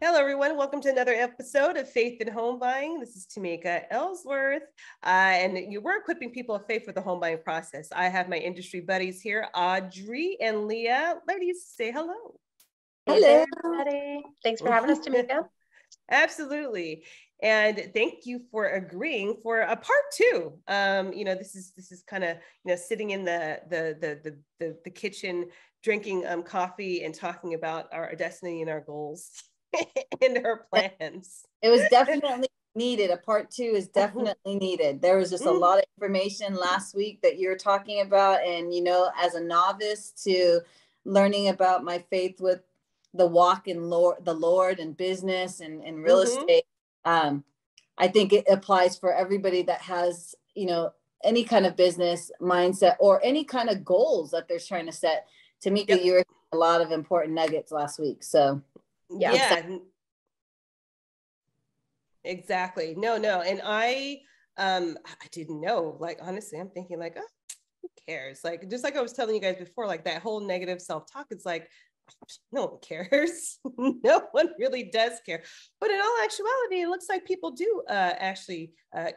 Hello, everyone. Welcome to another episode of Faith in Home Buying. This is Tamika Ellsworth, and we're equipping people of faith with the home buying process. I have my industry buddies here, Audrey and Leah. Ladies, say hello. Hello, everybody. Thanks for having us, Tamika. Absolutely. And thank you for agreeing for a part two. This is kind of, sitting in the kitchen, drinking coffee and talking about our destiny and our goals and our plans. It was definitely needed. A part two is definitely needed. There was just a lot of information last week that you're talking about. And, as a novice to learning about my faith with the walk in the Lord and business and real estate, I think it applies for everybody that has, any kind of business mindset or any kind of goals that they're trying to set. Tamika, you were a lot of important nuggets last week. So yeah. Exactly. No. And I didn't know, like, honestly, I'm thinking like, oh, who cares? Like, just like I was telling you guys before, like that whole negative self-talk, it's like, no one cares. No one really does care. But in all actuality, it looks like people do actually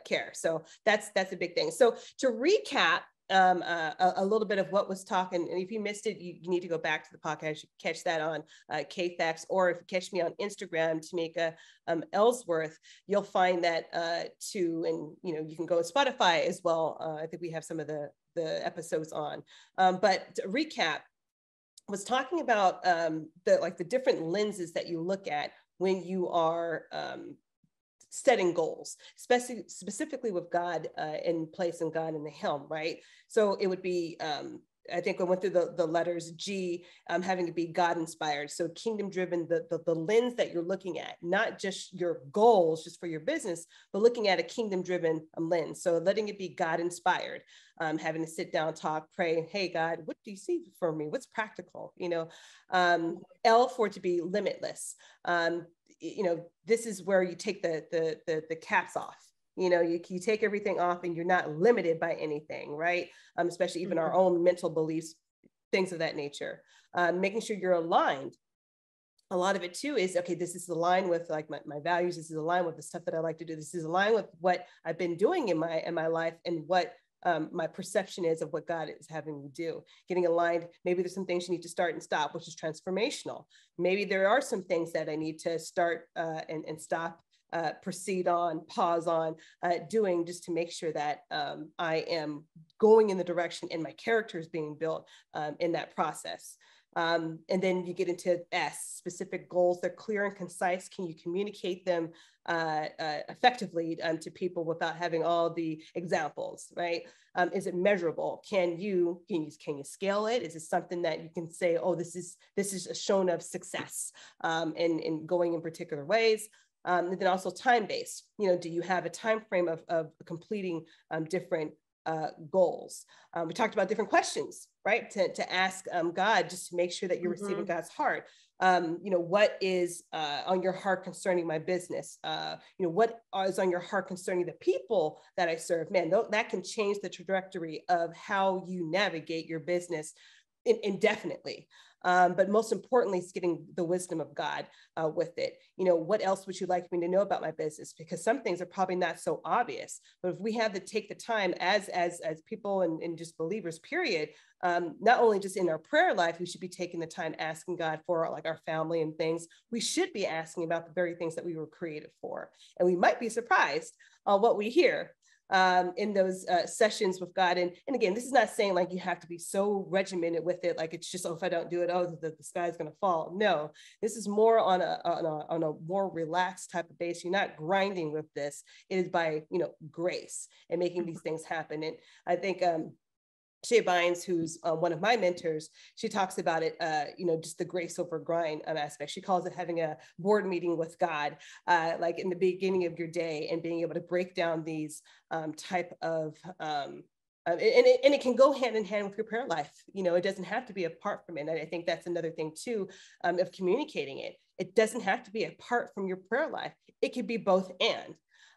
care. So that's a big thing. So to recap, a little bit of what was talking, and if you missed it, you need to go back to the podcast. You can catch that on KFAX, or if you catch me on Instagram, Tamika Ellsworth, you'll find that too. And you can go to Spotify as well. I think we have some of the episodes on. But to recap, was talking about the different lenses that you look at when you are setting goals, specifically with God in place and God in the helm, right? So it would be, I think I went through the letters G, having to be God inspired. So kingdom driven, the lens that you're looking at, not just your goals, just for your business, but looking at a kingdom driven lens. So letting it be God inspired, having to sit down, talk, pray. Hey, God, what do you see for me? What's practical? L for it to be limitless. This is where you take the caps off. You take everything off and you're not limited by anything, right? Especially even our own mental beliefs, things of that nature. Making sure you're aligned. A lot of it too is, okay, this is aligned with like my values. This is aligned with the stuff that I like to do. This is aligned with what I've been doing in my life and what my perception is of what God is having me do. Getting aligned. Maybe there's some things you need to start and stop, which is transformational. Maybe there are some things that I need to start and stop, proceed on, pause on doing, just to make sure that I am going in the direction and my character is being built in that process. And then you get into S, specific goals. They're clear and concise. Can you communicate them effectively to people without having all the examples, right? Is it measurable? Can you scale it? Is it something that you can say, oh, this is a shown of success in going in particular ways? And then also time-based. Do you have a time frame of completing different goals? We talked about different questions, right? To ask God, just to make sure that you're receiving God's heart. What is on your heart concerning my business? What is on your heart concerning the people that I serve? Man, that can change the trajectory of how you navigate your business indefinitely. But most importantly, it's getting the wisdom of God with it. What else would you like me to know about my business? Because some things are probably not so obvious, but if we have to take the time as people and just believers, period, not only just in our prayer life, we should be taking the time asking God for like our family and things. We should be asking about the very things that we were created for. And we might be surprised on what we hear in those sessions with God. And again, this is not saying like you have to be so regimented with it, like it's just, oh, if I don't do it, oh, the sky's going to fall. No, this is more on a more relaxed type of base. You're not grinding with this. It is by, grace and making these things happen. And I think Shay Bynes, who's one of my mentors, she talks about it, just the grace over grind aspect. She calls it having a board meeting with God, like in the beginning of your day, and being able to break down these type of, and it can go hand in hand with your prayer life. It doesn't have to be apart from it. And I think that's another thing too, of communicating it. It doesn't have to be apart from your prayer life. It could be both and.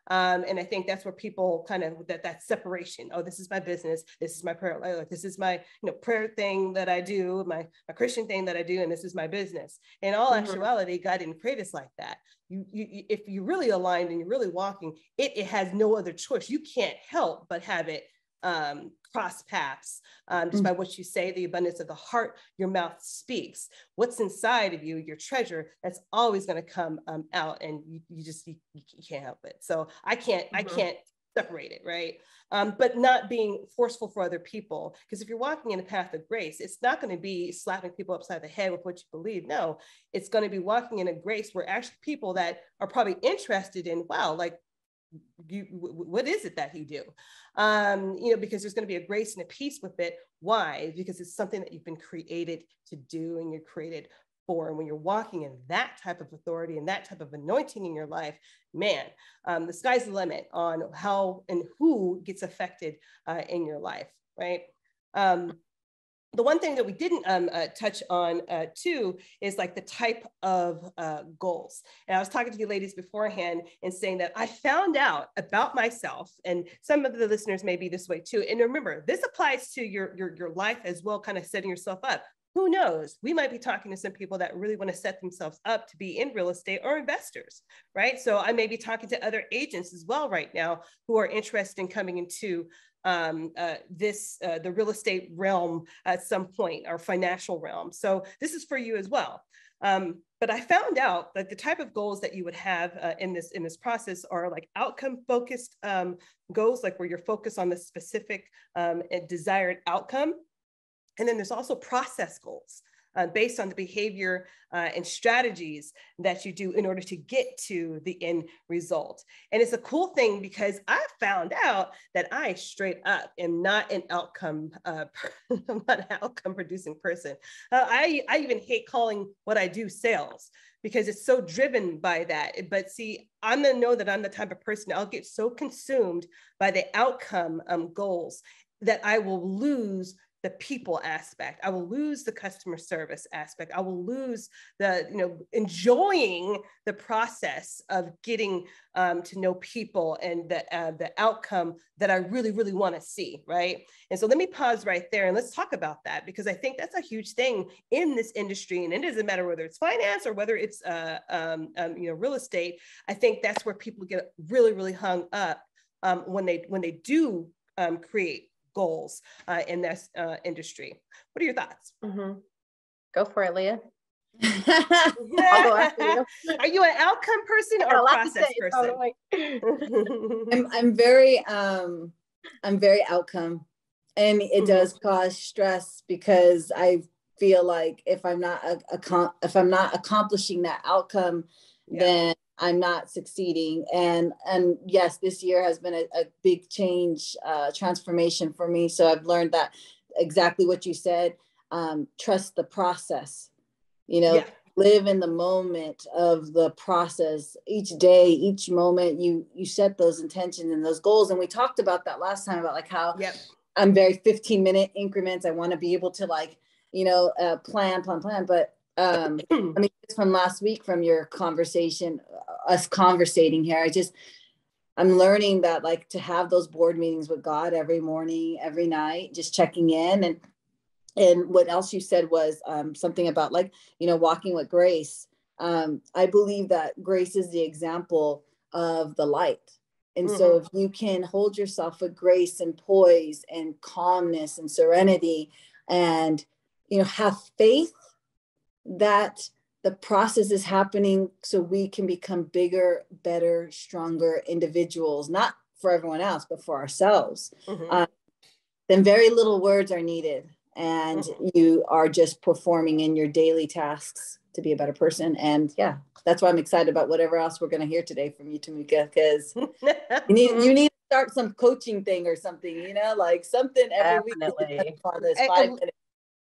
And I think that's where people kind of that separation. Oh, this is my business. This is my prayer. Like, this is my prayer thing that I do, my Christian thing that I do, and this is my business. In all actuality, God didn't create us like that. You if you're really aligned and you're really walking, it has no other choice. You can't help but have it cross paths just by what you say. The abundance of the heart, your mouth speaks. What's inside of you, your treasure, that's always going to come out, and you can't help it. So I can't separate it, right? But not being forceful for other people, because if you're walking in a path of grace, it's not going to be slapping people upside the head with what you believe. No, it's going to be walking in a grace where actually people that are probably interested in, wow, like, what is it that you do? Because there's going to be a grace and a peace with it. Why? Because it's something that you've been created to do, and you're created for. And when you're walking in that type of authority and that type of anointing in your life, man, the sky's the limit on how and who gets affected in your life, right? The one thing that we didn't touch on too is like the type of goals. And I was talking to you ladies beforehand and saying that I found out about myself, and some of the listeners may be this way too. And remember, this applies to your life as well, kind of setting yourself up. Who knows? We might be talking to some people that really want to set themselves up to be in real estate or investors, right? So I may be talking to other agents as well right now who are interested in coming into the real estate realm at some point, or financial realm. So this is for you as well. But I found out that the type of goals that you would have in this process are like outcome focused goals, like where you're focused on the specific desired outcome. And then there's also process goals based on the behavior and strategies that you do in order to get to the end result. And it's a cool thing because I found out that I straight up am not an outcome, I'm not an outcome producing person. I even hate calling what I do sales, because it's so driven by that. But see, I'm gonna know that I'm the type of person, I'll get so consumed by the outcome goals that I will lose the people aspect. I will lose the customer service aspect. I will lose the, enjoying the process of getting to know people and the outcome that I really, really want to see, right? And so let me pause right there and let's talk about that, because I think that's a huge thing in this industry. And it doesn't matter whether it's finance or whether it's real estate. I think that's where people get really, really hung up when they do create goals in this industry. What are your thoughts? Go for it, Leah. I'll go after you. Are you an outcome person or a process person? I'm very outcome, and it does cause stress, because I feel like if I'm not accomplishing that outcome, then I'm not succeeding. And yes, this year has been a big change, transformation for me. So I've learned that exactly what you said, trust the process, live in the moment of the process. Each day, each moment, you set those intentions and those goals. And we talked about that last time, about like how I'm very 15-minute increments. I want to be able to plan, but I mean, from last week, from your conversation, us conversating here, I'm learning that, like, to have those board meetings with God every morning, every night, just checking in. And what else you said was something about walking with grace. I believe that grace is the example of the light. And so if you can hold yourself with grace and poise and calmness and serenity, and, have faith that the process is happening so we can become bigger, better, stronger individuals, not for everyone else, but for ourselves, then very little words are needed. And you are just performing in your daily tasks to be a better person. And that's why I'm excited about whatever else we're going to hear today from you, Tamika, because you need to start some coaching thing or something, like something every week on this 5 minutes.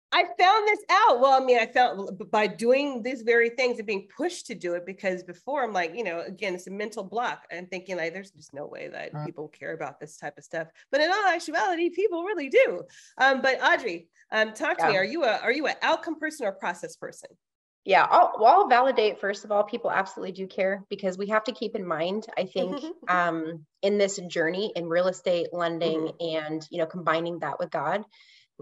I found this out. Well, I mean, I found by doing these very things and being pushed to do it, because before I'm like, again, it's a mental block. I'm thinking like, there's just no way that people care about this type of stuff. But in all actuality, people really do. But Audrey, talk to me. Are you an outcome person or a process person? Yeah, I'll validate, first of all, people absolutely do care, because we have to keep in mind, I think, in this journey in real estate lending and, combining that with God,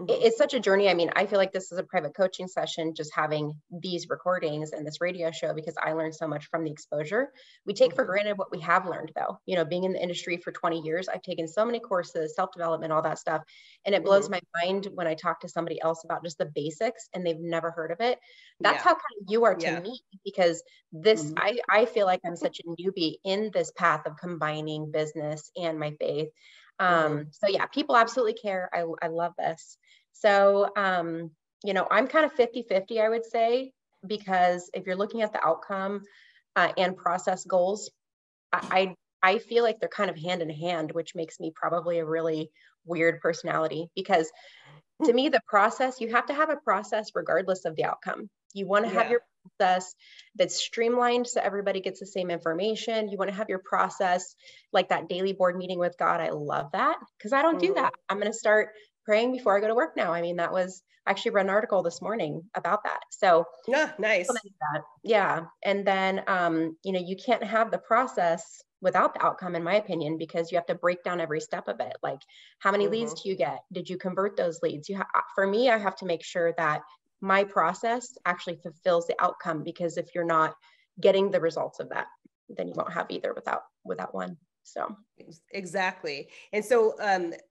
it's such a journey. I mean, I feel like this is a private coaching session, just having these recordings and this radio show, because I learned so much from the exposure. We take for granted what we have learned, though. Being in the industry for 20 years, I've taken so many courses, self-development, all that stuff. And it blows my mind when I talk to somebody else about just the basics and they've never heard of it. That's how kind of you are to me, because this, I feel like I'm such a newbie in this path of combining business and my faith. So yeah, people absolutely care. I love this. So, I'm kind of 50-50, I would say, because if you're looking at the outcome and process goals, I feel like they're kind of hand in hand, which makes me probably a really weird personality, because to me, the process, you have to have a process regardless of the outcome. You want to have your process that's streamlined so everybody gets the same information. You want to have your process like that daily board meeting with God. I love that, because I don't do that. I'm going to start praying before I go to work now. I mean, I actually read an article this morning about that. So nice. That. Yeah. And then, you can't have the process without the outcome, in my opinion, because you have to break down every step of it. Like, how many leads do you get? Did you convert those leads? For me, I have to make sure that my process actually fulfills the outcome, because if you're not getting the results of that, then you won't have either without one. So exactly. And so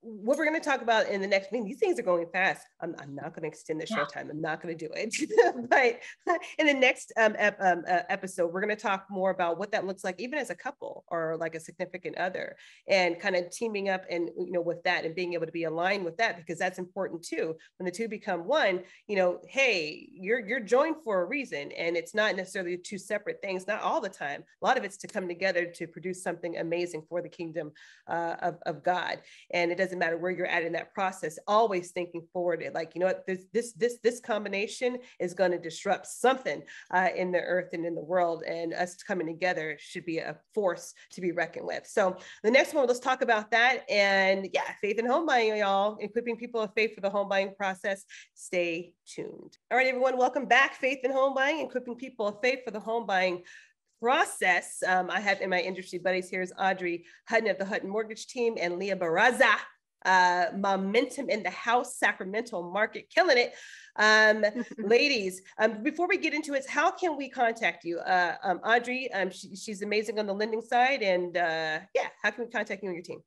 what we're going to talk about in the next meeting, these things are going fast. I'm not going to extend the show time. I'm not going to do it. But in the next episode, we're going to talk more about what that looks like, even as a couple or like a significant other, and kind of teaming up and, with that and being able to be aligned with that, because that's important too. When the two become one, hey, you're joined for a reason, and it's not necessarily two separate things, not all the time. A lot of it's to come together to produce something amazing for the kingdom of God. And it doesn't matter where you're at in that process, always thinking forward, like, what, this combination is going to disrupt something in the earth and in the world, and us coming together should be a force to be reckoned with. So the next one, let's talk about that. And faith and home buying, y'all, equipping people of faith for the home buying process. Stay tuned. All right, everyone, welcome back. Faith and home buying, equipping people of faith for the home buying process. I have in my industry buddies here is Audrey Hutton of the Hutton Mortgage Team and Leah Barraza, Momentum in the House, Sacramento market, killing it. Ladies, before we get into it, how can we contact you? Audrey, she's amazing on the lending side, and how can we contact you and your team?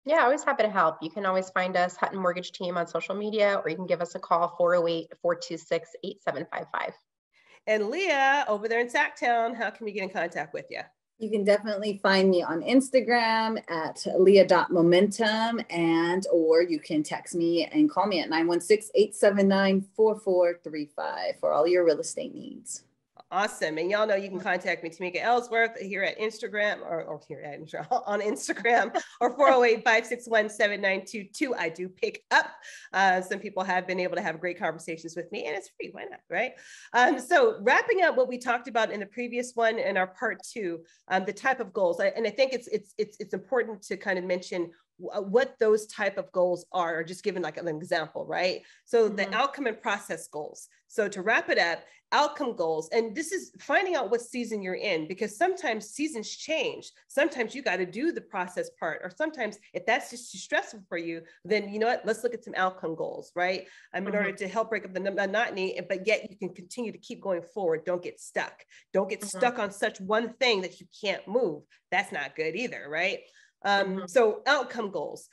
Yeah, always happy to help. You can always find us, Hutton Mortgage Team, on social media, or you can give us a call, 408-426-8755. And Leah, over there in Sacktown, how can we get in contact with you? You can definitely find me on Instagram at leah.momentum, or you can text me and call me at 916-879-4435 for all your real estate needs. Awesome. And y'all know you can contact me, Tamika Ellsworth, here at Instagram or here at on Instagram, or 408-561-7922. I do pick up. Some people have been able to have great conversations with me, and it's free. Why not? Right. So wrapping up what we talked about in the previous one in our part two, the type of goals. And I think it's important to kind of mention what those type of goals are, or just given like an example, right? So the outcome and process goals. So to wrap it up, outcome goals, and this is finding out what season you're in, because sometimes seasons change. Sometimes you got to do the process part, or sometimes if that's just too stressful for you, then you know what, let's look at some outcome goals, right? In order to help break up the monotony, but yet you can continue to keep going forward. Don't get stuck. Don't get stuck on such one thing that you can't move. That's not good either, right? So outcome goals,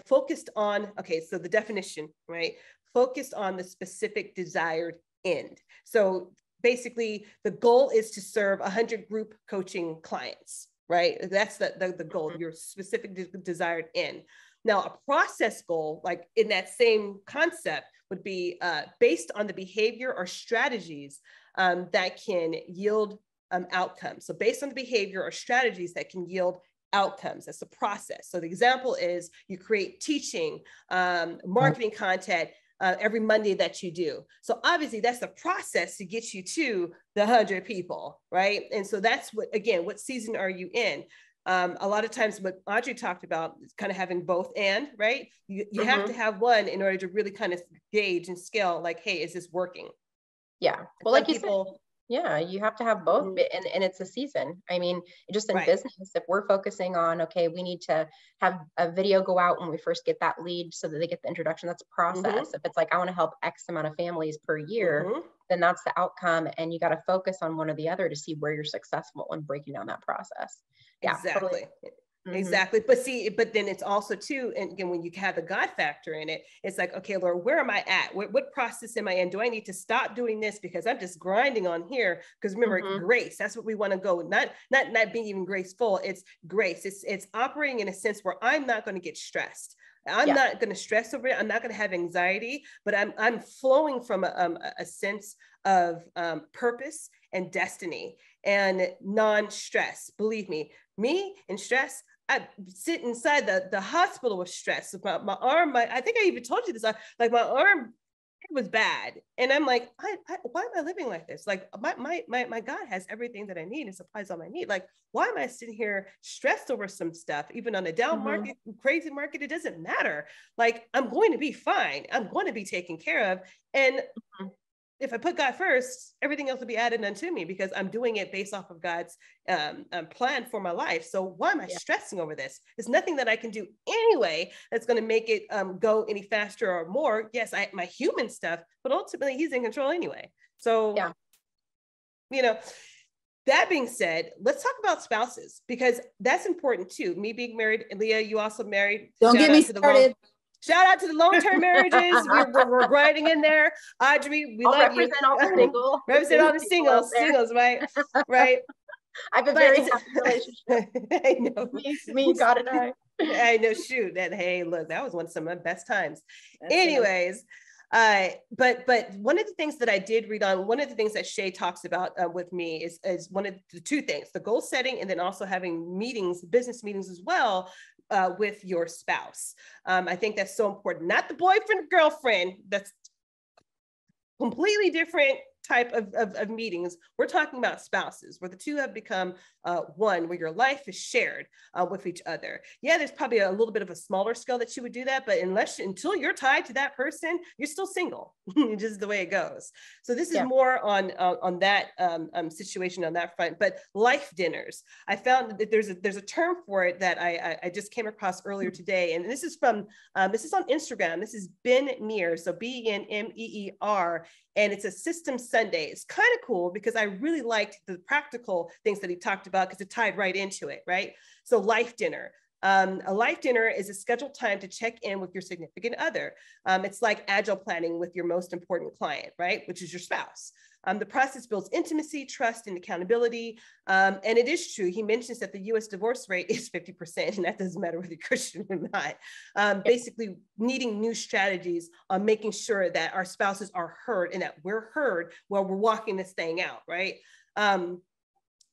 focused on, so the definition, right? Focused on the specific desired end. So basically the goal is to serve 100 group coaching clients, right? That's the goal, your specific desired end. Now, a process goal, like in that same concept, would be based on the behavior or strategies that can yield outcomes. So based on the behavior or strategies that can yield outcomes. That's the process. So the example is you create teaching, marketing content every Monday that you do. So obviously that's the process to get you to the 100 people, right? And so that's what season are you in? A lot of times what Audrey talked about is kind of having both and, right? You have to have one in order to really kind of gauge and scale, like, hey, is this working? Yeah. Well, like you said, Yeah, you have to have both, Mm-hmm. and it's a season. I mean, just in Right. business, if we're focusing on, okay, we need to have a video go out when we first get that lead so that they get the introduction, that's a process. Mm-hmm. If it's like, I want to help X amount of families per year, Mm-hmm. then that's the outcome. And you got to focus on one or the other to see where you're successful in breaking down that process. Yeah, totally. Exactly. Mm-hmm. Exactly. But see, but then it's also too, and again, when you have the God factor in it, it's like, okay, Lord, where am I at? What process am I in? Do I need to stop doing this because I'm just grinding on here? Because remember, Mm-hmm. grace, that's what we want to go. Not being even graceful. It's grace. It's operating in a sense where I'm not going to get stressed. I'm Yeah. not going to stress over it. I'm not going to have anxiety, but I'm flowing from a sense of purpose and destiny and non-stress. Believe me and stress. I sit inside the hospital with stress. My arm, I think I even told you this. Like my arm, it was bad, and I'm like, why am I living like this? Like my God has everything that I need and supplies all my need. Like, why am I sitting here stressed over some stuff? Even on a down Mm-hmm. market, crazy market, it doesn't matter. Like, I'm going to be fine. I'm going to be taken care of, and if I put God first, everything else will be added unto me because I'm doing it based off of God's plan for my life. So why am I Yeah. stressing over this? There's nothing that I can do anyway that's going to make it go any faster or more. Yes, my human stuff, but ultimately He's in control anyway. So, Yeah. you know, that being said, let's talk about spouses because that's important too. Me being married, and Leah, you also married. Don't get me started. Shout out to the long-term marriages. We're grinding in there. Audrey, we I'll love you. represent all the single, Represent all the single out there. singles, right? Right. I have a But very it's, happy relationship. I know. Me, God, and I. I know. Shoot, hey, look, that was one of some of my best times. That's Anyways, but one of the things that I did read on, one of the things that Shay talks about with me is one of the two things: the goal setting, and then also having meetings, business meetings as well. With your spouse. I think that's so important. Not the boyfriend, girlfriend. That's completely different type of meetings. We're talking about spouses where the two have become one, where your life is shared with each other. Yeah, there's probably a little bit of a smaller scale that you would do that, but until you're tied to that person, you're still single. Just the way it goes. So this is more on that situation on that front. But life dinners, I found that there's a term for it that I just came across earlier today, and this is on Instagram. This is Ben Meir, so BenMeer, and it's a system Sunday. It's kind of cool because I really liked the practical things that he talked about because it tied right into it, right? So life dinner. A life dinner is a scheduled time to check in with your significant other. It's like agile planning with your most important client, right? Which is your spouse. The process builds intimacy, trust, and accountability. And it is true. He mentions that the US divorce rate is 50%, and that doesn't matter whether you're Christian or not. Basically, needing new strategies on making sure that our spouses are heard and that we're heard while we're walking this thing out, right?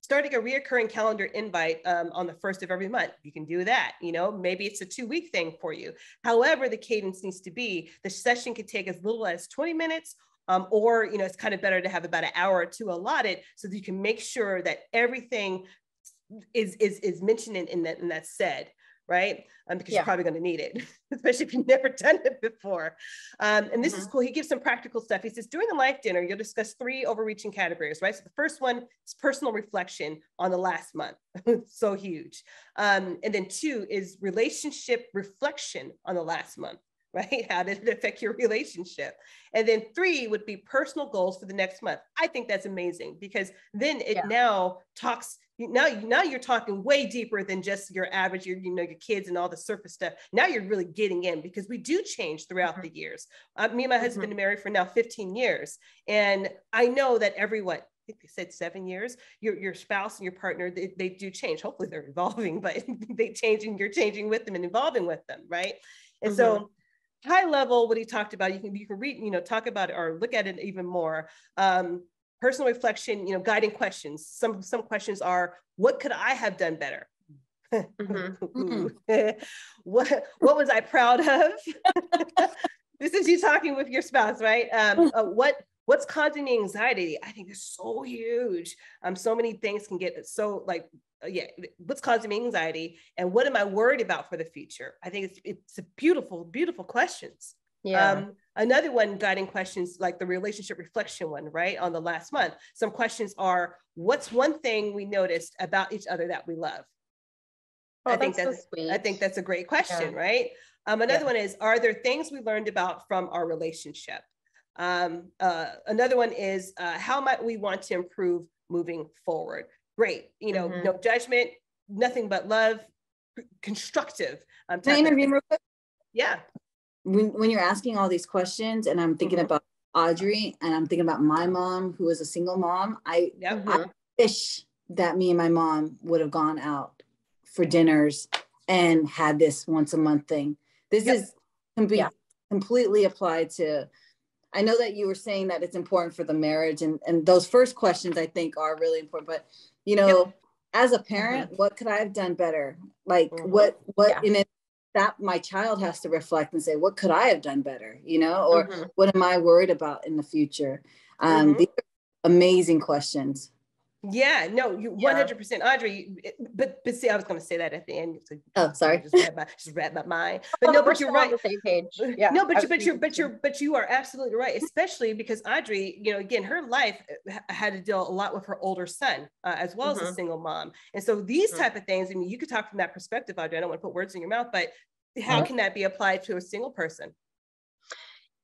Starting a reoccurring calendar invite on the first of every month. You can do that. Maybe it's a 2-week thing for you. However, the cadence needs to be, the session could take as little as 20 minutes or, it's kind of better to have about an hour or two allotted so that you can make sure that everything is mentioned in that said, right? Because you're probably going to need it, especially if you've never done it before. And this is cool. He gives some practical stuff. He says, during the life dinner, you'll discuss 3 overreaching categories, right? So the first one is personal reflection on the last month. So huge. And then 2 is relationship reflection on the last month. Right? How did it affect your relationship? And then 3 would be personal goals for the next month. I think that's amazing because then it now talks, now you're talking way deeper than just your average, your kids and all the surface stuff. Now you're really getting in because we do change throughout the years. Me and my husband have been married for now 15 years. And I know that everyone, I think they said 7 years, your spouse and your partner, they do change. Hopefully they're evolving, but they change and you're changing with them and evolving with them, right? And so high level, what he talked about, you can read, talk about it or look at it even more. Personal reflection, guiding questions. Some questions are, what could I have done better? What was I proud of? This is you talking with your spouse, right? What's causing me anxiety? I think it's so huge. So many things can get so what's causing me anxiety and what am I worried about for the future? I think it's a beautiful, beautiful questions. Yeah. Another one, guiding questions, like the relationship reflection one, right? On the last month, some questions are, what's one thing we noticed about each other that we love? Oh, that's so I sweet. think that's a great question, Yeah. right? Another Yeah. one is, are there things we learned about from our relationship? Another one is, how might we want to improve moving forward? Great, no judgment, nothing but love, constructive Can I type of intervene thing. real quick? Yeah. When you're asking all these questions, and I'm thinking about Audrey, and I'm thinking about my mom, who was a single mom, I wish that me and my mom would have gone out for dinners and had this once a month thing. This can be completely applied to. I know that you were saying that it's important for the marriage, and those first questions I think are really important. But as a parent, what could I have done better? Like what in it that my child has to reflect and say, what could I have done better? Or what am I worried about in the future? These are amazing questions. Yeah, no, you 100%, Audrey. But see, I was going to say that at the end. So oh, sorry, just read my mind. But no, but you're right. On the same page. Yeah. No, but you are absolutely right. Especially because Audrey, again, her life had to deal a lot with her older son, as well as a single mom. And so these type of things, I mean, you could talk from that perspective, Audrey. I don't want to put words in your mouth, but how can that be applied to a single person?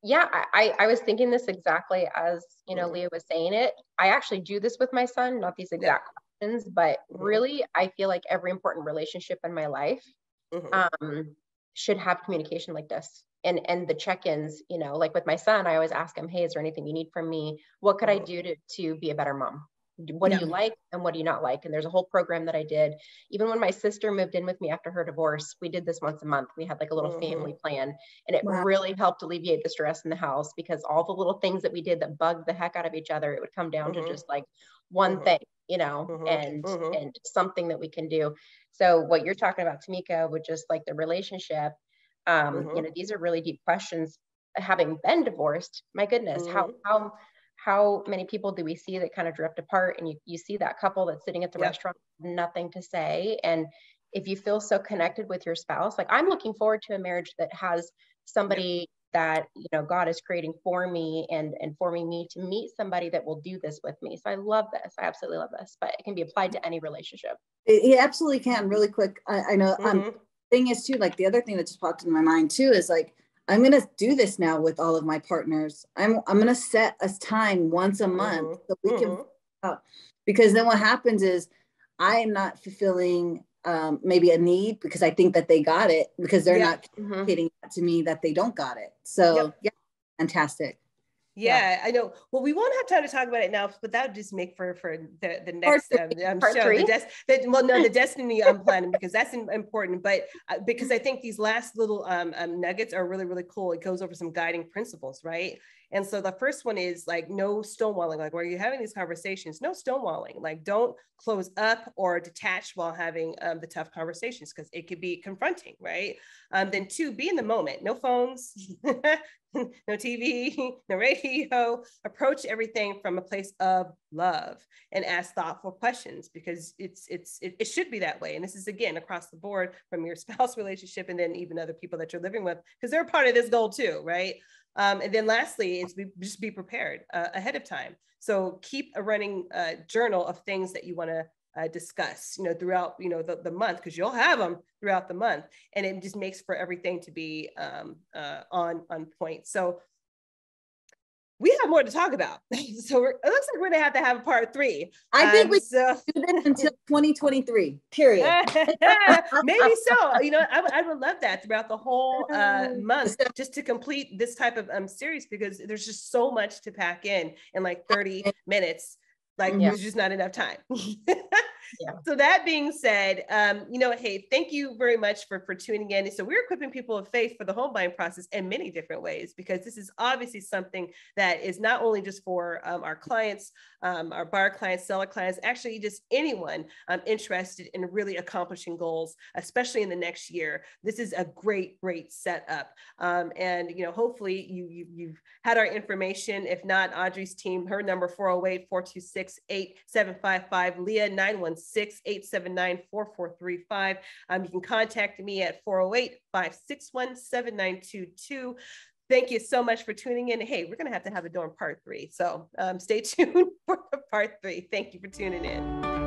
Yeah, I was thinking this exactly as, Leah was saying it. I actually do this with my son, not these exact questions, but really, I feel like every important relationship in my life should have communication like this. And the check-ins, like with my son, I always ask him, hey, is there anything you need from me? What could I do to be a better mom? What do you like and what do you not like? And there's a whole program that I did. Even when my sister moved in with me after her divorce, we did this once a month. We had like a little family plan, and it really helped alleviate the stress in the house, because all the little things that we did that bugged the heck out of each other, it would come down to just like one thing, and something that we can do. So what you're talking about, Tamika, with just like the relationship, these are really deep questions. Having been divorced, my goodness, how many people do we see that kind of drift apart, and you see that couple that's sitting at the restaurant, nothing to say. And if you feel so connected with your spouse, like I'm looking forward to a marriage that has somebody that, God is creating for me and forming me to meet somebody that will do this with me. So I love this. I absolutely love this, but it can be applied to any relationship. It absolutely can. Really quick. I know thing is too, like the other thing that just popped in my mind too, is like, I'm going to do this now with all of my partners. I'm going to set a time once a month so we can, because then what happens is I am not fulfilling maybe a need because I think that they got it, because they're not communicating to me that they don't got it. So fantastic. Yeah, I know. Well, we won't have time to talk about it now, but that would just make for the next Part show. three? The destiny planning, because that's important. But because I think these last little nuggets are really, really cool. It goes over some guiding principles, right? And so the first one is like no stonewalling. Like where you're having these conversations, no stonewalling. Like don't close up or detach while having the tough conversations, because it could be confronting, right? Then 2, be in the moment. No phones, no TV, no radio. Approach everything from a place of love and ask thoughtful questions, because it should be that way. And this is, again, across the board, from your spouse relationship and then even other people that you're living with, because they're part of this goal too, right? And then lastly, is just be prepared ahead of time. So keep a running journal of things that you want to discuss, throughout, the month, because you'll have them throughout the month, and it just makes for everything to be on point. So we have more to talk about. So it looks like we're going to have a part 3. I think we do this until 2023, period. Maybe so. I would love that throughout the whole month, just to complete this type of series, because there's just so much to pack in like 30 minutes. Like there's just not enough time. So that being said, hey, thank you very much for tuning in. So we're equipping people of faith for the home buying process in many different ways, because this is obviously something that is not only just for our clients, our buyer clients, seller clients, actually just anyone interested in really accomplishing goals, especially in the next year. This is a great setup. And, hopefully you've had our information. If not, Audrey's team, her number 408-426-8755, Leah 916-879-4435. You can contact me at 408-561-7922. thank you so much for tuning in. Hey, we're going to have a dorm part 3. So stay tuned for part 3. Thank you for tuning in.